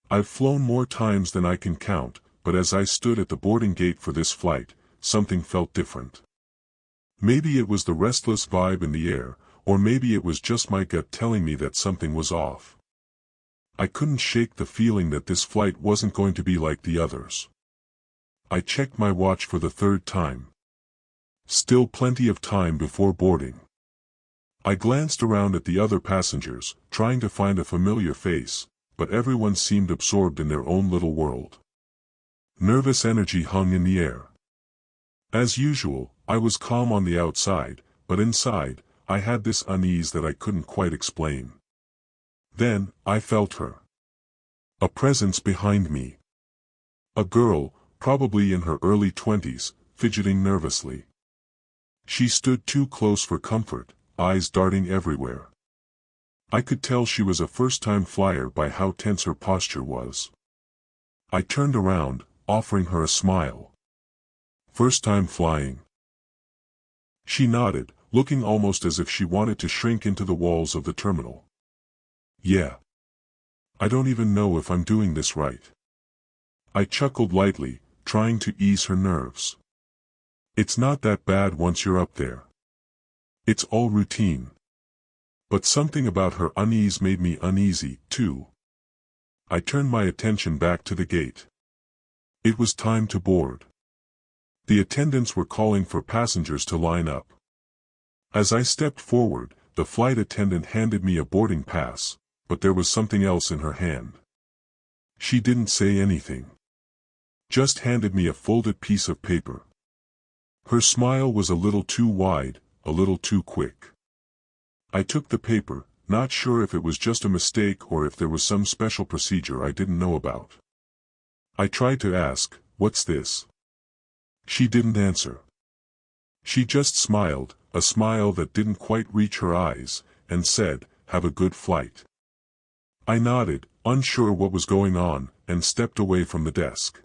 I've flown more times than I can count, but as I stood at the boarding gate for this flight, something felt different. Maybe it was the restless vibe in the air, or maybe it was just my gut telling me that something was off. I couldn't shake the feeling that this flight wasn't going to be like the others. I checked my watch for the third time. Still plenty of time before boarding. I glanced around at the other passengers, trying to find a familiar face, but everyone seemed absorbed in their own little world. Nervous energy hung in the air. As usual, I was calm on the outside, but inside, I had this unease that I couldn't quite explain. Then, I felt her. A presence behind me. A girl, probably in her early 20s, fidgeting nervously. She stood too close for comfort, eyes darting everywhere. I could tell she was a first-time flyer by how tense her posture was. I turned around, offering her a smile. First time flying? She nodded, looking almost as if she wanted to shrink into the walls of the terminal. Yeah. I don't even know if I'm doing this right. I chuckled lightly, trying to ease her nerves. It's not that bad once you're up there. It's all routine. But something about her unease made me uneasy, too. I turned my attention back to the gate. It was time to board. The attendants were calling for passengers to line up. As I stepped forward, the flight attendant handed me a boarding pass, but there was something else in her hand. She didn't say anything. Just handed me a folded piece of paper. Her smile was a little too wide, a little too quick. I took the paper, not sure if it was just a mistake or if there was some special procedure I didn't know about. I tried to ask, "What's this?" She didn't answer. She just smiled, a smile that didn't quite reach her eyes, and said, "Have a good flight." I nodded, unsure what was going on, and stepped away from the desk.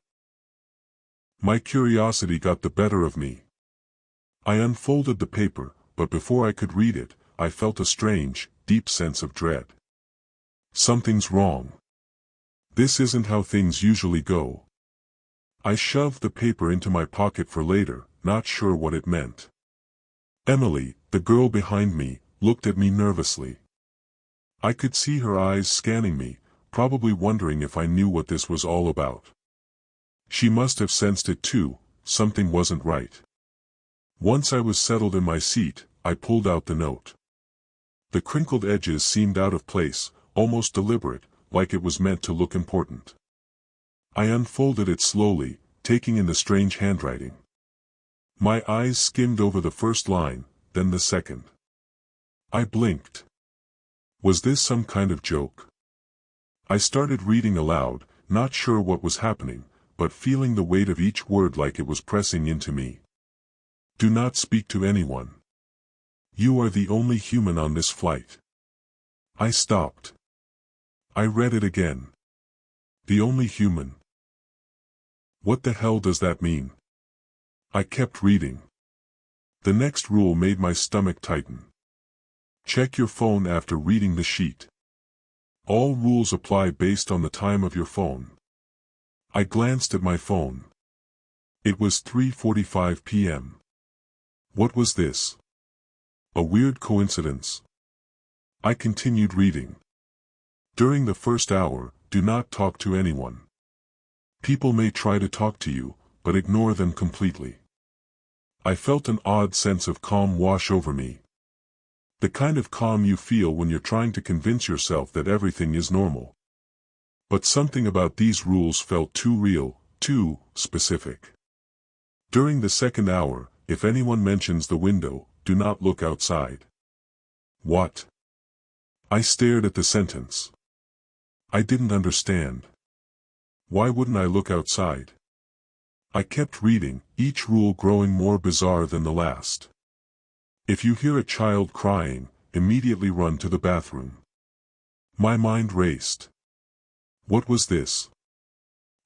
My curiosity got the better of me. I unfolded the paper, but before I could read it, I felt a strange, deep sense of dread. Something's wrong. This isn't how things usually go. I shoved the paper into my pocket for later, not sure what it meant. Emily, the girl behind me, looked at me nervously. I could see her eyes scanning me, probably wondering if I knew what this was all about. She must have sensed it too, something wasn't right. Once I was settled in my seat, I pulled out the note. The crinkled edges seemed out of place, almost deliberate, like it was meant to look important. I unfolded it slowly, taking in the strange handwriting. My eyes skimmed over the first line, then the second. I blinked. Was this some kind of joke? I started reading aloud, not sure what was happening, but feeling the weight of each word like it was pressing into me. Do not speak to anyone. You are the only human on this flight. I stopped. I read it again. The only human. What the hell does that mean? I kept reading. The next rule made my stomach tighten. Check your phone after reading the sheet. All rules apply based on the time of your phone. I glanced at my phone. It was 3:45 p.m. What was this? A weird coincidence. I continued reading. During the first hour, do not talk to anyone. People may try to talk to you, but ignore them completely. I felt an odd sense of calm wash over me. The kind of calm you feel when you're trying to convince yourself that everything is normal. But something about these rules felt too real, too specific. During the second hour, if anyone mentions the window, do not look outside. What? I stared at the sentence. I didn't understand. Why wouldn't I look outside? I kept reading, each rule growing more bizarre than the last. If you hear a child crying, immediately run to the bathroom. My mind raced. What was this?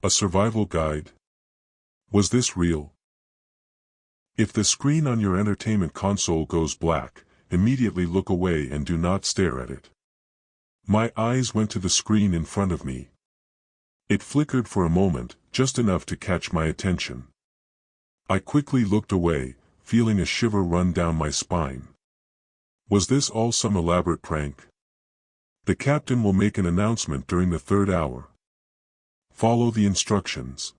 A survival guide? Was this real? If the screen on your entertainment console goes black, immediately look away and do not stare at it. My eyes went to the screen in front of me. It flickered for a moment, just enough to catch my attention. I quickly looked away, feeling a shiver run down my spine. Was this all some elaborate prank? The captain will make an announcement during the 3rd hour. Follow the instructions.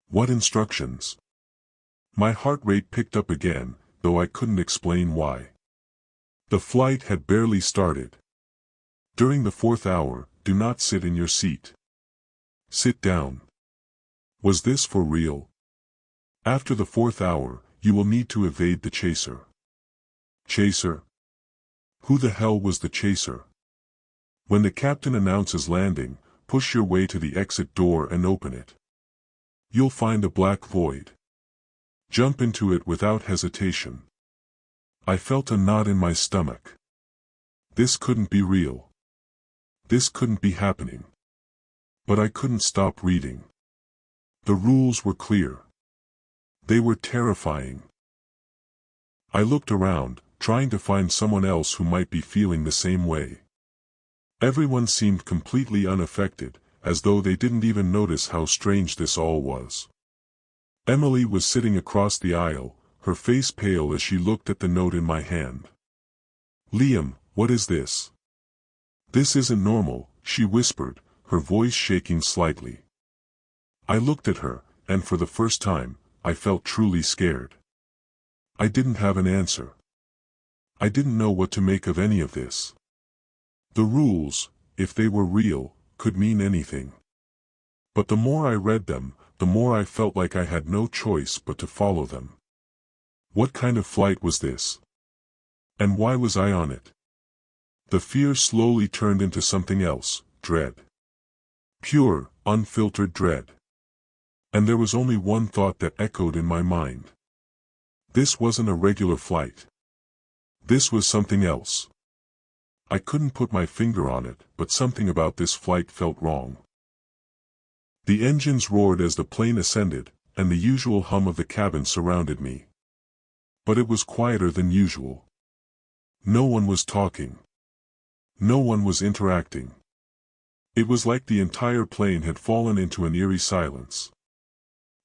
What instructions? My heart rate picked up again, though I couldn't explain why. The flight had barely started. During the 4th hour, do not sit in your seat. Sit down. Was this for real? After the 4th hour, you will need to evade the chaser. Chaser? Who the hell was the chaser? When the captain announces landing, push your way to the exit door and open it. You'll find a black void. Jump into it without hesitation. I felt a knot in my stomach. This couldn't be real. This couldn't be happening. But I couldn't stop reading. The rules were clear. They were terrifying. I looked around, trying to find someone else who might be feeling the same way. Everyone seemed completely unaffected, as though they didn't even notice how strange this all was. Emily was sitting across the aisle, her face pale as she looked at the note in my hand. "Liam, what is this?" "This isn't normal," she whispered, her voice shaking slightly. I looked at her, and for the first time, I felt truly scared. I didn't have an answer. I didn't know what to make of any of this. The rules, if they were real, could mean anything. But the more I read them, the more I felt like I had no choice but to follow them. What kind of flight was this? And why was I on it? The fear slowly turned into something else, dread. Pure, unfiltered dread. And there was only one thought that echoed in my mind. This wasn't a regular flight. This was something else. I couldn't put my finger on it, but something about this flight felt wrong. The engines roared as the plane ascended, and the usual hum of the cabin surrounded me. But it was quieter than usual. No one was talking. No one was interacting. It was like the entire plane had fallen into an eerie silence.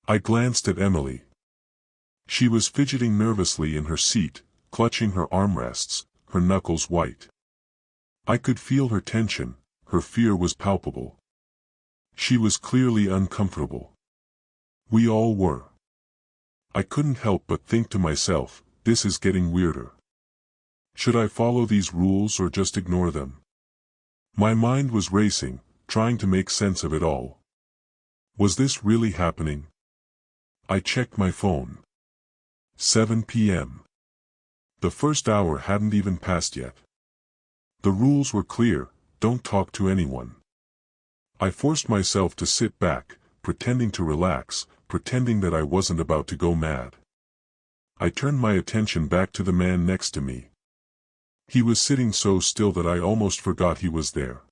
I glanced at Emily. She was fidgeting nervously in her seat, clutching her armrests, her knuckles white. I could feel her tension, her fear was palpable. She was clearly uncomfortable. We all were. I couldn't help but think to myself, this is getting weirder. Should I follow these rules or just ignore them? My mind was racing, trying to make sense of it all. Was this really happening? I checked my phone. 7 p.m. The 1st hour hadn't even passed yet. The rules were clear, don't talk to anyone. I forced myself to sit back, pretending to relax, pretending that I wasn't about to go mad. I turned my attention back to the man next to me. He was sitting so still that I almost forgot he was there.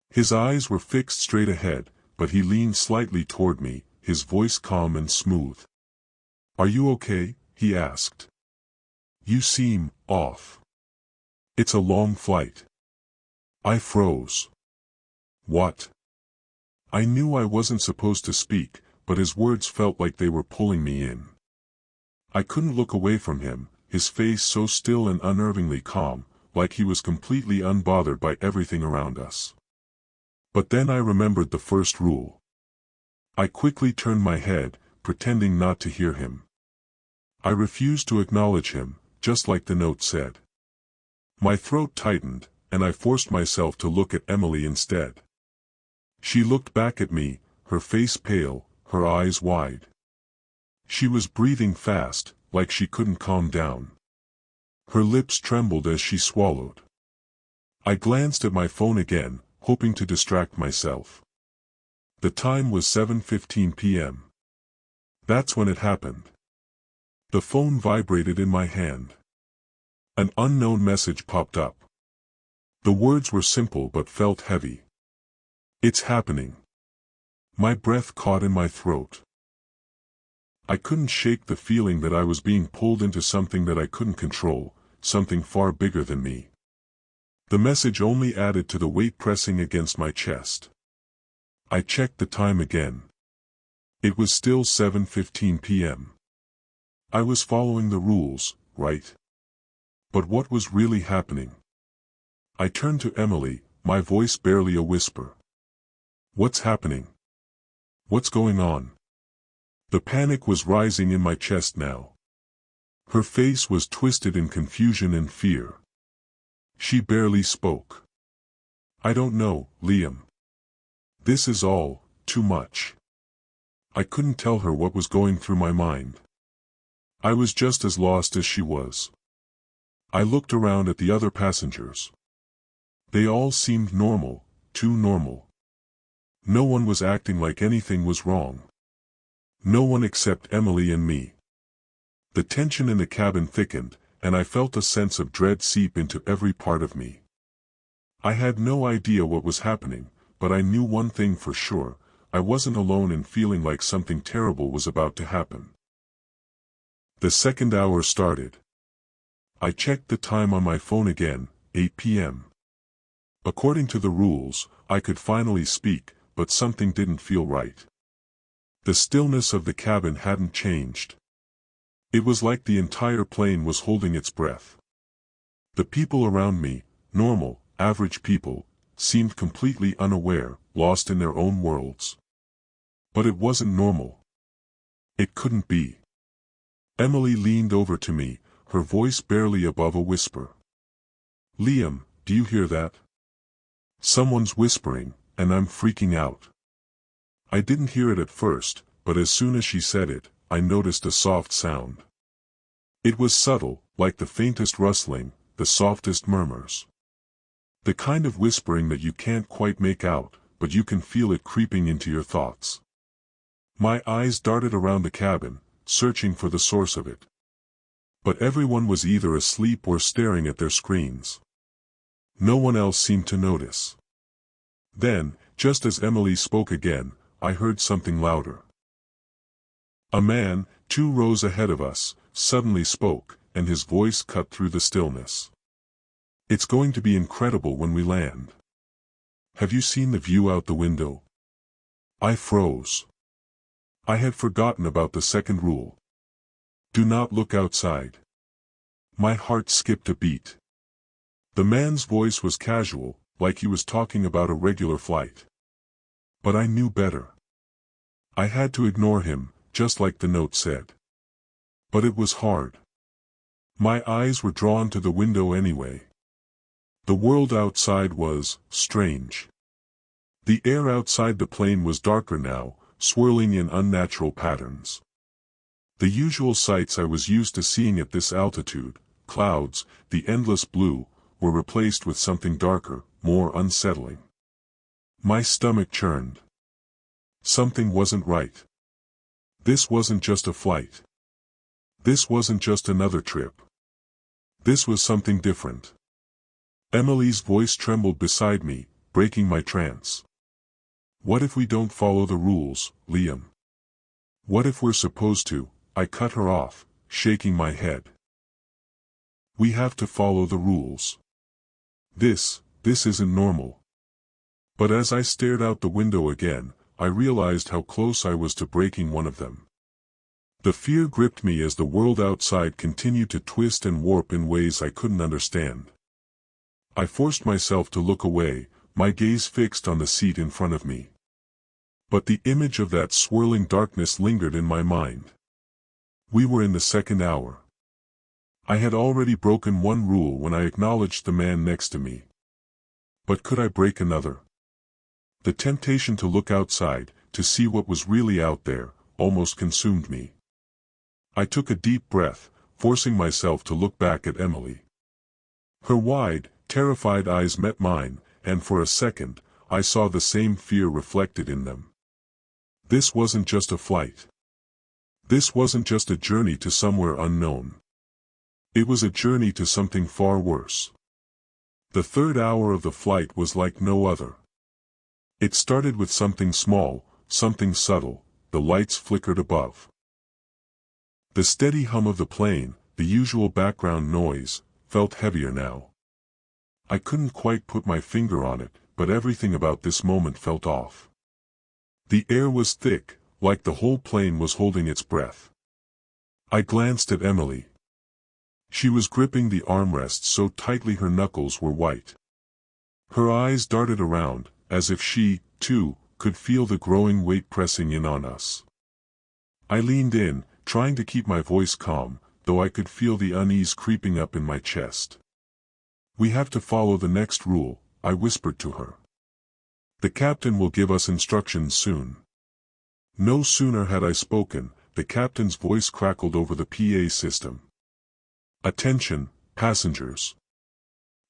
His eyes were fixed straight ahead, but he leaned slightly toward me, his voice calm and smooth. "Are you okay?" he asked. "You seem off. It's a long flight." I froze. What? I knew I wasn't supposed to speak, but his words felt like they were pulling me in. I couldn't look away from him, his face so still and unnervingly calm, like he was completely unbothered by everything around us. But then I remembered the first rule. I quickly turned my head, pretending not to hear him. I refused to acknowledge him, just like the note said. My throat tightened, and I forced myself to look at Emily instead. She looked back at me, her face pale, her eyes wide. She was breathing fast, like she couldn't calm down. Her lips trembled as she swallowed. I glanced at my phone again, hoping to distract myself. The time was 7:15 p.m. That's when it happened. The phone vibrated in my hand. An unknown message popped up. The words were simple but felt heavy. "It's happening." My breath caught in my throat. I couldn't shake the feeling that I was being pulled into something that I couldn't control, something far bigger than me. The message only added to the weight pressing against my chest. I checked the time again. It was still 7:15 p.m. I was following the rules, right? But what was really happening? I turned to Emily, my voice barely a whisper. What's happening? What's going on? The panic was rising in my chest now. Her face was twisted in confusion and fear. She barely spoke. I don't know, Liam. This is all too much. I couldn't tell her what was going through my mind. I was just as lost as she was. I looked around at the other passengers. They all seemed normal, too normal. No one was acting like anything was wrong. No one except Emily and me. The tension in the cabin thickened, and I felt a sense of dread seep into every part of me. I had no idea what was happening, but I knew one thing for sure: I wasn't alone in feeling like something terrible was about to happen. The second hour started. I checked the time on my phone again, 8 p.m. According to the rules, I could finally speak, but something didn't feel right. The stillness of the cabin hadn't changed. It was like the entire plane was holding its breath. The people around me, normal, average people, seemed completely unaware, lost in their own worlds. But it wasn't normal. It couldn't be. Emily leaned over to me, her voice barely above a whisper. Liam, do you hear that? Someone's whispering, and I'm freaking out. I didn't hear it at first, but as soon as she said it, I noticed a soft sound. It was subtle, like the faintest rustling, the softest murmurs. The kind of whispering that you can't quite make out, but you can feel it creeping into your thoughts. My eyes darted around the cabin, searching for the source of it. But everyone was either asleep or staring at their screens. No one else seemed to notice. Then, just as Emily spoke again, I heard something louder. A man, 2 rows ahead of us, suddenly spoke, and his voice cut through the stillness. It's going to be incredible when we land. Have you seen the view out the window? I froze. I had forgotten about the second rule. Do not look outside. My heart skipped a beat. The man's voice was casual, like he was talking about a regular flight. But I knew better. I had to ignore him, just like the note said. But it was hard. My eyes were drawn to the window anyway. The world outside was strange. The air outside the plane was darker now, swirling in unnatural patterns. The usual sights I was used to seeing at this altitude, clouds, the endless blue, were replaced with something darker, more unsettling. My stomach churned. Something wasn't right. This wasn't just a flight. This wasn't just another trip. This was something different. Emily's voice trembled beside me, breaking my trance. What if we don't follow the rules, Liam? What if we're supposed to? I cut her off, shaking my head. We have to follow the rules. This isn't normal. But as I stared out the window again, I realized how close I was to breaking one of them. The fear gripped me as the world outside continued to twist and warp in ways I couldn't understand. I forced myself to look away, my gaze fixed on the seat in front of me. But the image of that swirling darkness lingered in my mind. We were in the second hour. I had already broken one rule when I acknowledged the man next to me. But could I break another? The temptation to look outside, to see what was really out there, almost consumed me. I took a deep breath, forcing myself to look back at Emily. Her wide, terrified eyes met mine, and for a second, I saw the same fear reflected in them. This wasn't just a flight. This wasn't just a journey to somewhere unknown. It was a journey to something far worse. The third hour of the flight was like no other. It started with something small, something subtle. The lights flickered above. The steady hum of the plane, the usual background noise, felt heavier now. I couldn't quite put my finger on it, but everything about this moment felt off. The air was thick, like the whole plane was holding its breath. I glanced at Emily. She was gripping the armrests so tightly her knuckles were white. Her eyes darted around, as if she, too, could feel the growing weight pressing in on us. I leaned in, trying to keep my voice calm, though I could feel the unease creeping up in my chest. "We have to follow the next rule," I whispered to her. "The captain will give us instructions soon." No sooner had I spoken, the captain's voice crackled over the PA system. "Attention, passengers.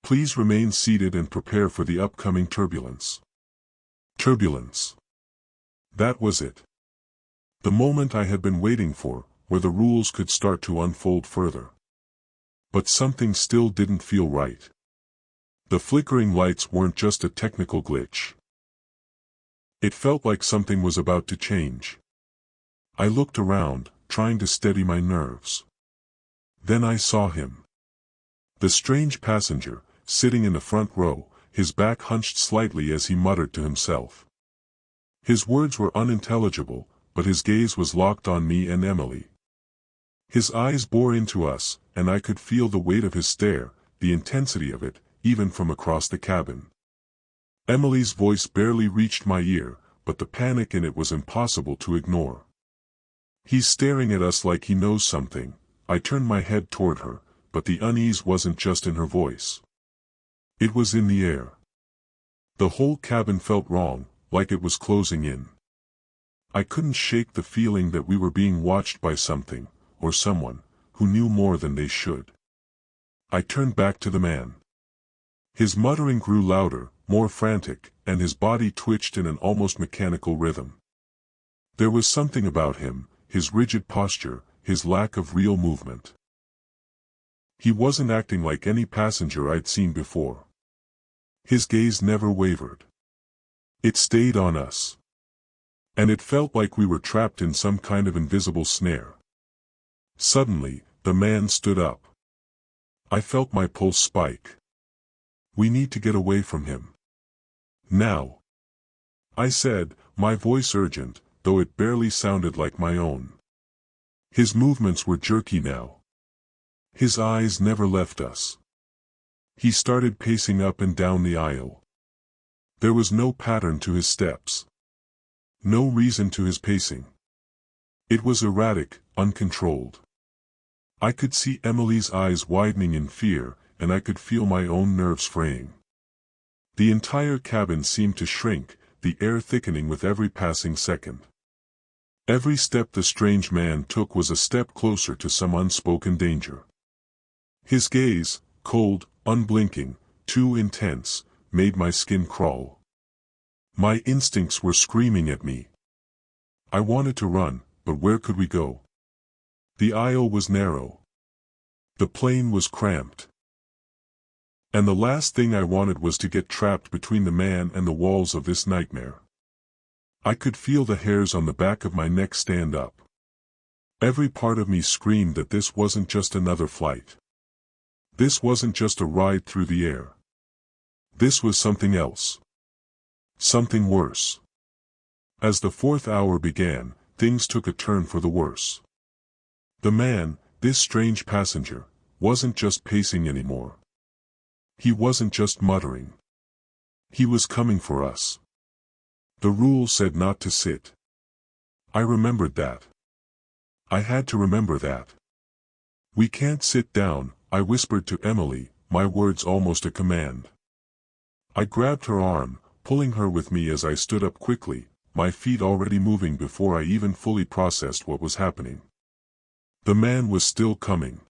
Please remain seated and prepare for the upcoming turbulence." Turbulence. That was it. The moment I had been waiting for, where the rules could start to unfold further. But something still didn't feel right. The flickering lights weren't just a technical glitch. It felt like something was about to change. I looked around, trying to steady my nerves. Then I saw him. The strange passenger, sitting in the front row, his back hunched slightly as he muttered to himself. His words were unintelligible, but his gaze was locked on me and Emily. His eyes bore into us, and I could feel the weight of his stare, the intensity of it, even from across the cabin. Emily's voice barely reached my ear, but the panic in it was impossible to ignore. "He's staring at us like he knows something." I turned my head toward her, but the unease wasn't just in her voice. It was in the air. The whole cabin felt wrong, like it was closing in. I couldn't shake the feeling that we were being watched by something, or someone, who knew more than they should. I turned back to the man. His muttering grew louder, more frantic, and his body twitched in an almost mechanical rhythm. There was something about him, his rigid posture, his lack of real movement. He wasn't acting like any passenger I'd seen before. His gaze never wavered. It stayed on us. And it felt like we were trapped in some kind of invisible snare. Suddenly, the man stood up. I felt my pulse spike. "We need to get away from him. Now," I said, my voice urgent, though it barely sounded like my own. His movements were jerky now. His eyes never left us. He started pacing up and down the aisle. There was no pattern to his steps. No reason to his pacing. It was erratic, uncontrolled. I could see Emily's eyes widening in fear, and I could feel my own nerves fraying. The entire cabin seemed to shrink, the air thickening with every passing second. Every step the strange man took was a step closer to some unspoken danger. His gaze, cold, unblinking, too intense, made my skin crawl. My instincts were screaming at me. I wanted to run, but where could we go? The aisle was narrow. The plane was cramped. And the last thing I wanted was to get trapped between the man and the walls of this nightmare. I could feel the hairs on the back of my neck stand up. Every part of me screamed that this wasn't just another flight. This wasn't just a ride through the air. This was something else. Something worse. As the fourth hour began, things took a turn for the worse. The man, this strange passenger, wasn't just pacing anymore. He wasn't just muttering. He was coming for us. The rule said not to sit. I remembered that. I had to remember that. "We can't sit down," I whispered to Emily, my words almost a command. I grabbed her arm, pulling her with me as I stood up quickly, my feet already moving before I even fully processed what was happening. The man was still coming.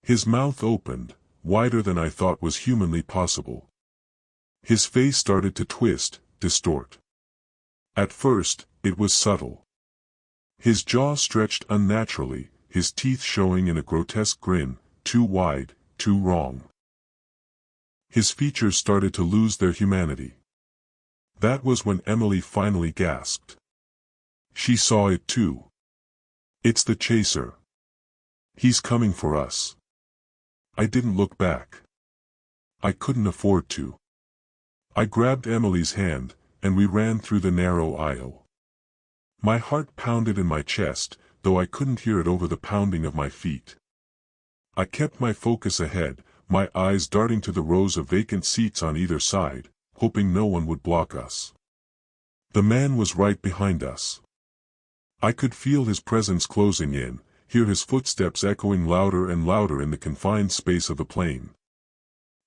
His mouth opened, wider than I thought was humanly possible. His face started to twist, distort. At first, it was subtle. His jaw stretched unnaturally, his teeth showing in a grotesque grin, too wide, too wrong. His features started to lose their humanity. That was when Emily finally gasped. She saw it too. "It's the chaser. He's coming for us." I didn't look back. I couldn't afford to. I grabbed Emily's hand, and we ran through the narrow aisle. My heart pounded in my chest, though I couldn't hear it over the pounding of my feet. I kept my focus ahead, my eyes darting to the rows of vacant seats on either side, hoping no one would block us. The man was right behind us. I could feel his presence closing in, hear his footsteps echoing louder and louder in the confined space of the plane.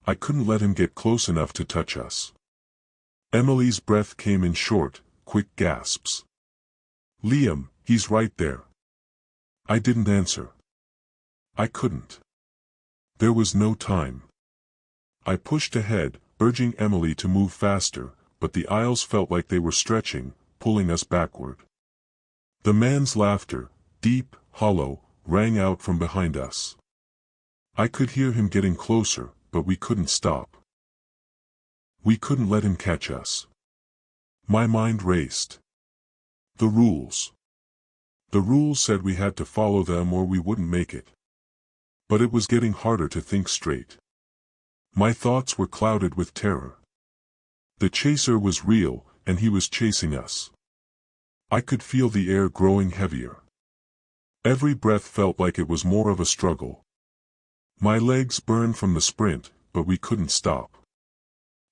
I couldn't let him get close enough to touch us. Emily's breath came in short, quick gasps. "Liam, he's right there." I didn't answer. I couldn't. There was no time. I pushed ahead, urging Emily to move faster, but the aisles felt like they were stretching, pulling us backward. The man's laughter, deep, hollow, rang out from behind us. I could hear him getting closer, but we couldn't stop. We couldn't let him catch us. My mind raced. The rules. The rules said we had to follow them or we wouldn't make it. But it was getting harder to think straight. My thoughts were clouded with terror. The chaser was real, and he was chasing us. I could feel the air growing heavier. Every breath felt like it was more of a struggle. My legs burned from the sprint, but we couldn't stop.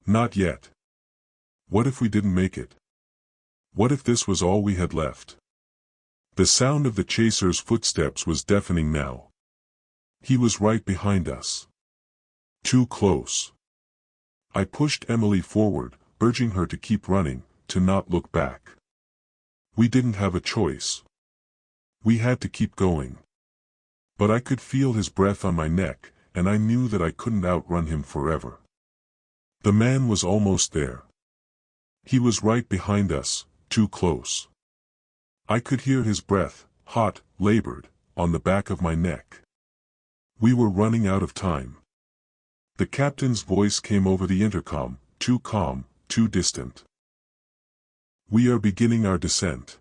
Not yet. What if we didn't make it? What if this was all we had left? The sound of the chaser's footsteps was deafening now. He was right behind us. Too close. I pushed Emily forward, urging her to keep running, to not look back. We didn't have a choice. We had to keep going. But I could feel his breath on my neck, and I knew that I couldn't outrun him forever. The man was almost there. He was right behind us, too close. I could hear his breath, hot, labored, on the back of my neck. We were running out of time. The captain's voice came over the intercom, too calm, too distant. "We are beginning our descent.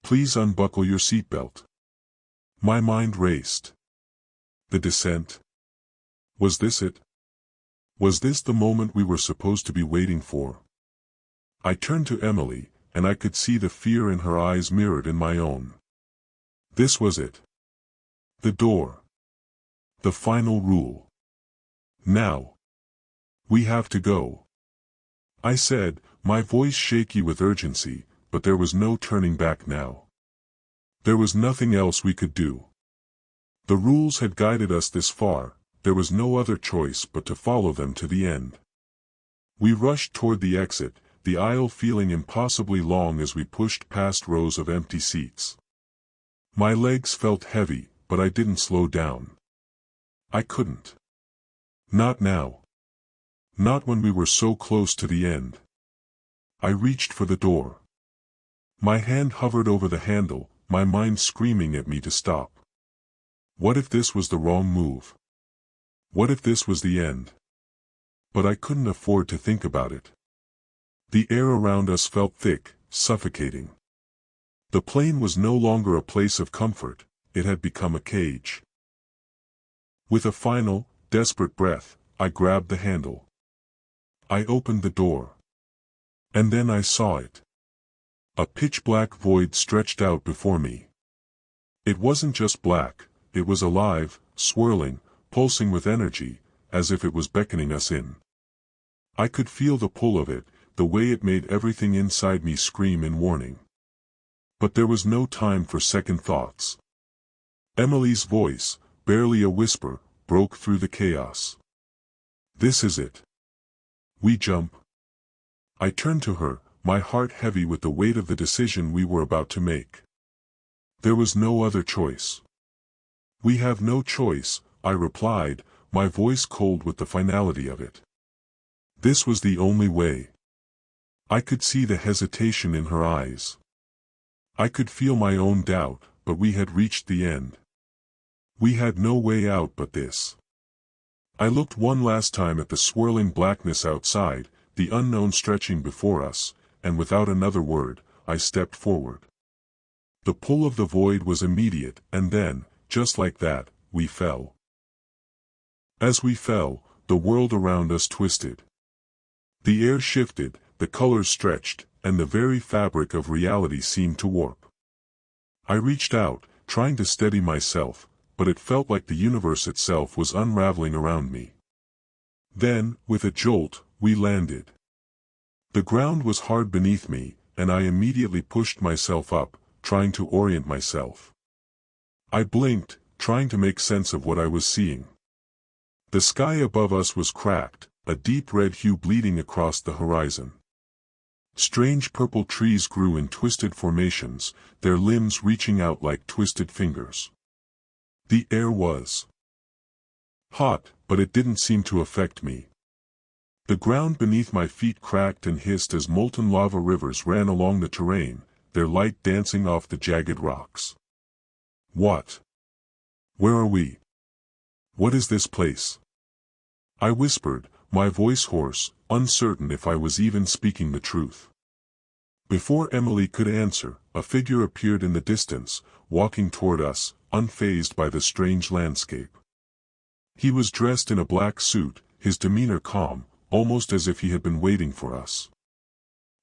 Please unbuckle your seatbelt." My mind raced. The descent? Was this it? Was this the moment we were supposed to be waiting for? I turned to Emily, and I could see the fear in her eyes mirrored in my own. This was it. The door. The final rule. Now. "We have to go," I said, my voice shaky with urgency, but there was no turning back now. There was nothing else we could do. The rules had guided us this far, there was no other choice but to follow them to the end. We rushed toward the exit, the aisle feeling impossibly long as we pushed past rows of empty seats. My legs felt heavy, but I didn't slow down. I couldn't. Not now. Not when we were so close to the end. I reached for the door. My hand hovered over the handle, my mind screaming at me to stop. What if this was the wrong move? What if this was the end? But I couldn't afford to think about it. The air around us felt thick, suffocating. The plane was no longer a place of comfort, it had become a cage. With a final, desperate breath, I grabbed the handle. I opened the door. And then I saw it. A pitch-black void stretched out before me. It wasn't just black, it was alive, swirling, pulsing with energy, as if it was beckoning us in. I could feel the pull of it, the way it made everything inside me scream in warning. But there was no time for second thoughts. Emily's voice, barely a whisper, broke through the chaos. "This is it. We jump." I turned to her, my heart heavy with the weight of the decision we were about to make. There was no other choice. "We have no choice," I replied, my voice cold with the finality of it. This was the only way. I could see the hesitation in her eyes. I could feel my own doubt, but we had reached the end. We had no way out but this. I looked one last time at the swirling blackness outside, the unknown stretching before us, and without another word, I stepped forward. The pull of the void was immediate, and then, just like that, we fell. As we fell, the world around us twisted. The air shifted, the colors stretched, and the very fabric of reality seemed to warp. I reached out, trying to steady myself, but it felt like the universe itself was unraveling around me. Then, with a jolt, we landed. The ground was hard beneath me, and I immediately pushed myself up, trying to orient myself. I blinked, trying to make sense of what I was seeing. The sky above us was cracked, a deep red hue bleeding across the horizon. Strange purple trees grew in twisted formations, their limbs reaching out like twisted fingers. The air was hot, but it didn't seem to affect me. The ground beneath my feet cracked and hissed as molten lava rivers ran along the terrain, their light dancing off the jagged rocks. What? Where are we? What is this place? I whispered, my voice hoarse, uncertain if I was even speaking the truth. Before Emily could answer, a figure appeared in the distance, walking toward us, unfazed by the strange landscape. He was dressed in a black suit, his demeanor calm, almost as if he had been waiting for us.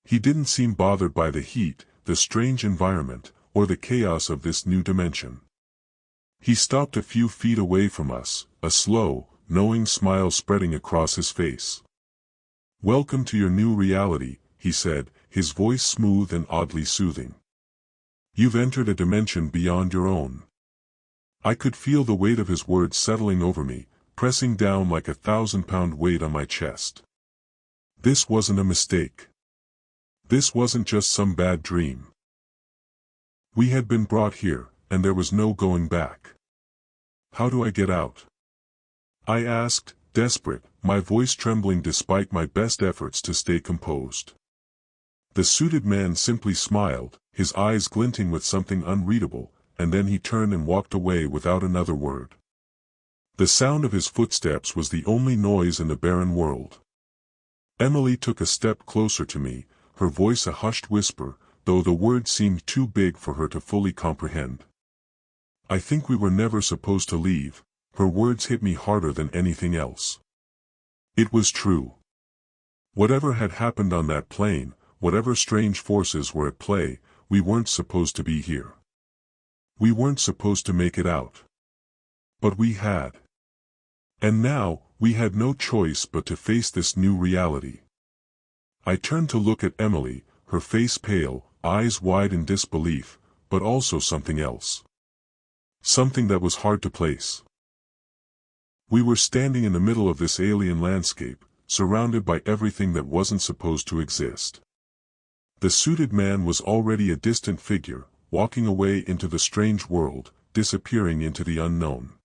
He didn't seem bothered by the heat, the strange environment, or the chaos of this new dimension. He stopped a few feet away from us, a slow, knowing smile spreading across his face. "Welcome to your new reality," he said, his voice smooth and oddly soothing. "You've entered a dimension beyond your own." I could feel the weight of his words settling over me, pressing down like a 1,000-pound weight on my chest. This wasn't a mistake. This wasn't just some bad dream. We had been brought here, and there was no going back. "How do I get out?" I asked, desperate, my voice trembling despite my best efforts to stay composed. The suited man simply smiled, his eyes glinting with something unreadable, and then he turned and walked away without another word. The sound of his footsteps was the only noise in the barren world. Emily took a step closer to me, her voice a hushed whisper, though the words seemed too big for her to fully comprehend. "I think we were never supposed to leave." Her words hit me harder than anything else. It was true. Whatever had happened on that plane, whatever strange forces were at play, we weren't supposed to be here. We weren't supposed to make it out. But we had. And now, we had no choice but to face this new reality. I turned to look at Emily, her face pale, eyes wide in disbelief, but also something else. Something that was hard to place. We were standing in the middle of this alien landscape, surrounded by everything that wasn't supposed to exist. The suited man was already a distant figure, walking away into the strange world, disappearing into the unknown.